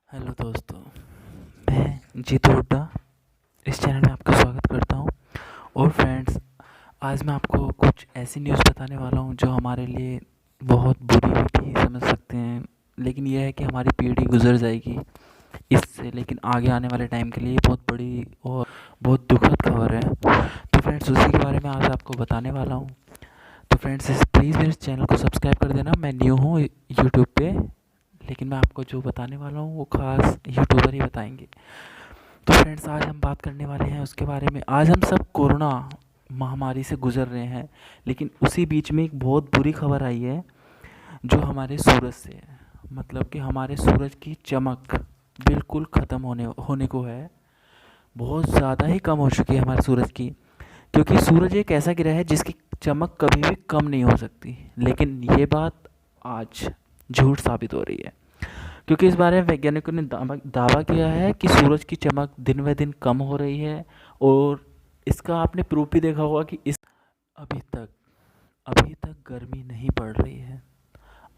Hello दोस्तों, मैं जीतू हुड्डा इस चैनल में आपका स्वागत करता हूँ। और फ्रेंड्स, आज मैं आपको कुछ ऐसी न्यूज़ बताने वाला हूँ जो हमारे लिए बहुत बुरी भी समझ सकते हैं, लेकिन यह है कि हमारी पीढ़ी गुजर जाएगी इससे, लेकिन आगे आने वाले टाइम के लिए बहुत बड़ी और बहुत दुखद खबर है। तो फ्रेंड्स, उसी के बारे में आज आपको बताने वाला हूँ। तो फ्रेंड्स, प्लीज़ मेरे चैनल को सब्सक्राइब कर देना। मैं न्यू हूँ यूट्यूब पे, लेकिन मैं आपको जो बताने वाला हूँ वो खास यूट्यूबर ही बताएंगे। तो फ्रेंड्स, आज हम बात करने वाले हैं उसके बारे में। आज हम सब कोरोना महामारी से गुजर रहे हैं, लेकिन उसी बीच में एक बहुत बुरी खबर आई है जो हमारे सूरज से है। मतलब कि हमारे सूरज की चमक बिल्कुल ख़त्म होने होने को है। बहुत ज़्यादा ही कम हो चुकी है हमारे सूरज की, क्योंकि सूरज एक ऐसा ग्रह है जिसकी चमक कभी भी कम नहीं हो सकती। लेकिन ये बात आज झूठ साबित हो रही है, क्योंकि इस बारे में वैज्ञानिकों ने दावा किया है कि सूरज की चमक दिन ब दिन कम हो रही है। और इसका आपने प्रूफ भी देखा होगा कि इस अभी तक अभी तक गर्मी नहीं पड़ रही है।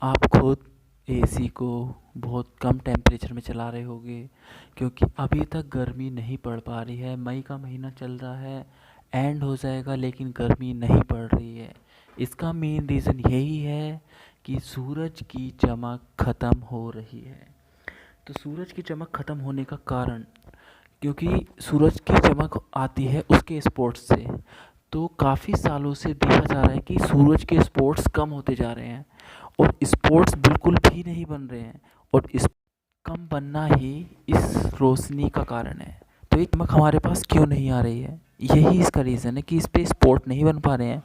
आप खुद एसी को बहुत कम टेम्परेचर में चला रहे होंगे, क्योंकि अभी तक गर्मी नहीं पड़ पा रही है। मई का महीना चल रहा है, एंड हो जाएगा, लेकिन गर्मी नहीं पड़ रही है। इसका मेन रीज़न यही है कि सूरज की चमक ख़त्म हो रही है। तो सूरज की चमक ख़त्म होने का कारण, क्योंकि सूरज की चमक आती है उसके स्पॉट्स से। तो काफ़ी सालों से देखा जा रहा है कि सूरज के स्पॉट्स कम होते जा रहे हैं, और स्पॉट्स बिल्कुल भी नहीं बन रहे हैं। और इस कम बनना ही इस रोशनी का कारण है। तो ये चमक हमारे पास क्यों नहीं आ रही है, यही इसका रीज़न है कि इस पे स्पॉट नहीं बन पा रहे हैं।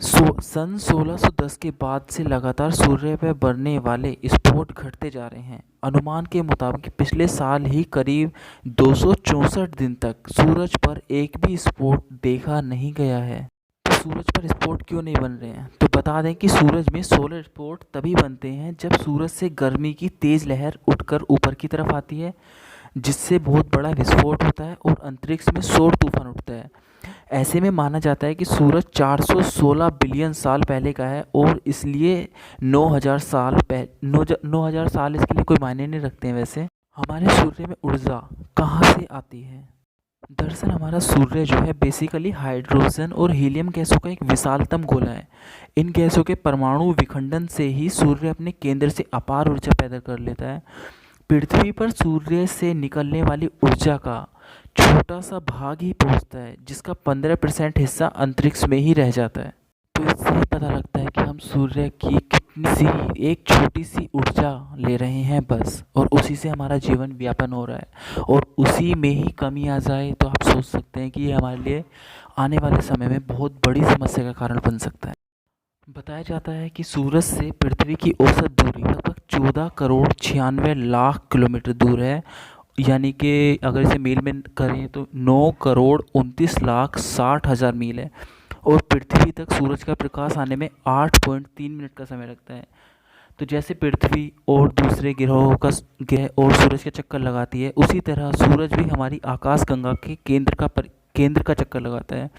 सन 1610 के बाद से लगातार सूर्य पर बढ़ने वाले स्फोट घटते जा रहे हैं। अनुमान के मुताबिक पिछले साल ही करीब 264 दिन तक सूरज पर एक भी स्फोट देखा नहीं गया है। तो सूरज पर स्पॉट क्यों नहीं बन रहे हैं? तो बता दें कि सूरज में सोलर स्पॉट तभी बनते हैं जब सूरज से गर्मी की तेज़ लहर उठकर ऊपर की तरफ आती है, जिससे बहुत बड़ा विस्फोट होता है और अंतरिक्ष में सौर तूफान उठता है। ऐसे में माना जाता है कि सूरज 416 बिलियन साल पहले का है, और इसलिए 9000 साल इसके लिए कोई मायने नहीं रखते हैं। वैसे हमारे सूर्य में ऊर्जा कहाँ से आती है? दरअसल हमारा सूर्य जो है बेसिकली हाइड्रोजन और हीलियम गैसों का एक विशालतम गोला है। इन गैसों के परमाणु विखंडन से ही सूर्य अपने केंद्र से अपार ऊर्जा पैदा कर लेता है। पृथ्वी पर सूर्य से निकलने वाली ऊर्जा का छोटा सा भाग ही पहुंचता है, जिसका 15% हिस्सा अंतरिक्ष में ही रह जाता है। तो इससे ही पता लगता है कि हम सूर्य की कितनी सी एक छोटी सी ऊर्जा ले रहे हैं बस, और उसी से हमारा जीवन व्यापन हो रहा है। और उसी में ही कमी आ जाए तो आप सोच सकते हैं कि ये हमारे लिए आने वाले समय में बहुत बड़ी समस्या का कारण बन सकता है। बताया जाता है कि सूरज से पृथ्वी की औसत दूरी लगभग 14 करोड़ 96 लाख किलोमीटर दूर है। यानी कि अगर इसे मील में करें तो 9 करोड़ 29 लाख 60 हज़ार मील है। और पृथ्वी तक सूरज का प्रकाश आने में 8.3 मिनट का समय लगता है। तो जैसे पृथ्वी और दूसरे ग्रहों का ग्रह और सूरज का चक्कर लगाती है, उसी तरह सूरज भी हमारी आकाश गंगा के केंद्र का चक्कर लगाता है।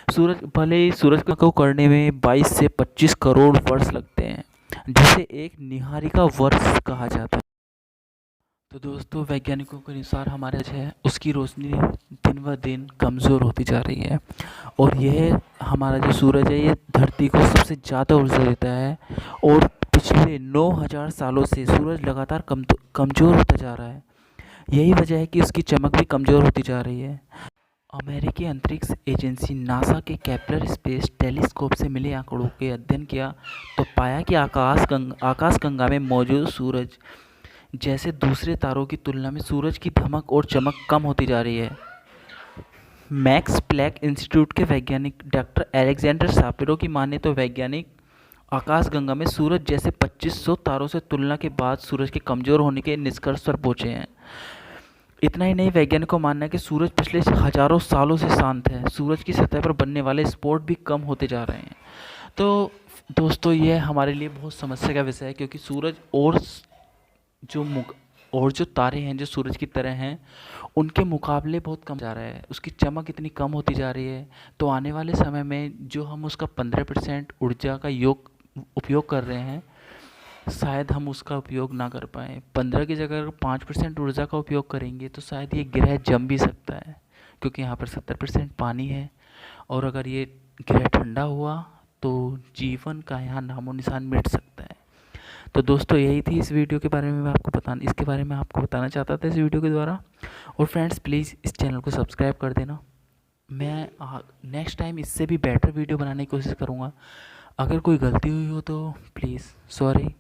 सूरज भले ही सूरज को करने में 22 से 25 करोड़ वर्ष लगते हैं, जिसे एक निहारिका वर्ष कहा जाता है। तो दोस्तों, वैज्ञानिकों के अनुसार हमारे जो है उसकी रोशनी दिन ब दिन कमज़ोर होती जा रही है। और यह हमारा जो सूरज है ये धरती को सबसे ज़्यादा ऊर्जा देता है। और पिछले 9000 सालों से सूरज लगातार कमज़ोर होता जा रहा है। यही वजह है कि उसकी चमक भी कमज़ोर होती जा रही है। अमेरिकी अंतरिक्ष एजेंसी नासा के केपलर स्पेस टेलीस्कोप से मिले आंकड़ों के अध्ययन किया, तो पाया कि आकाशगंगा में मौजूद सूरज जैसे दूसरे तारों की तुलना में सूरज की धमक और चमक कम होती जा रही है। मैक्स प्लैंक इंस्टीट्यूट के वैज्ञानिक डॉक्टर अलेक्जेंडर शापिरो की माने तो वैज्ञानिक आकाशगंगा में सूरज जैसे 2500 तारों से तुलना के बाद सूरज के कमज़ोर होने के निष्कर्ष पर पहुँचे हैं। इतना ही नहीं, वैज्ञानिकों का मानना है कि सूरज पिछले हजारों सालों से शांत है। सूरज की सतह पर बनने वाले स्पॉट भी कम होते जा रहे हैं। तो दोस्तों, यह हमारे लिए बहुत समस्या का विषय है, क्योंकि सूरज जो मुक और जो तारे हैं जो सूरज की तरह हैं, उनके मुकाबले बहुत कम जा रहा है। उसकी चमक इतनी कम होती जा रही है। तो आने वाले समय में जो हम उसका 15% ऊर्जा का उपयोग कर रहे हैं शायद हम उसका उपयोग ना कर पाएँ। 15 की जगह अगर 5% ऊर्जा का उपयोग करेंगे तो शायद ये ग्रह जम भी सकता है, क्योंकि यहाँ पर 70% पानी है। और अगर ये ग्रह ठंडा हुआ तो जीवन का यहाँ नामो निशान मिट सकता है। तो दोस्तों यही थी इस वीडियो के बारे में, मैं आपको बताना इसके बारे में आपको बताना चाहता था इस वीडियो के द्वारा। और फ्रेंड्स प्लीज़ इस चैनल को सब्सक्राइब कर देना। मैं नेक्स्ट टाइम इससे भी बेटर वीडियो बनाने की कोशिश करूँगा। अगर कोई गलती हुई हो तो प्लीज़ सॉरी।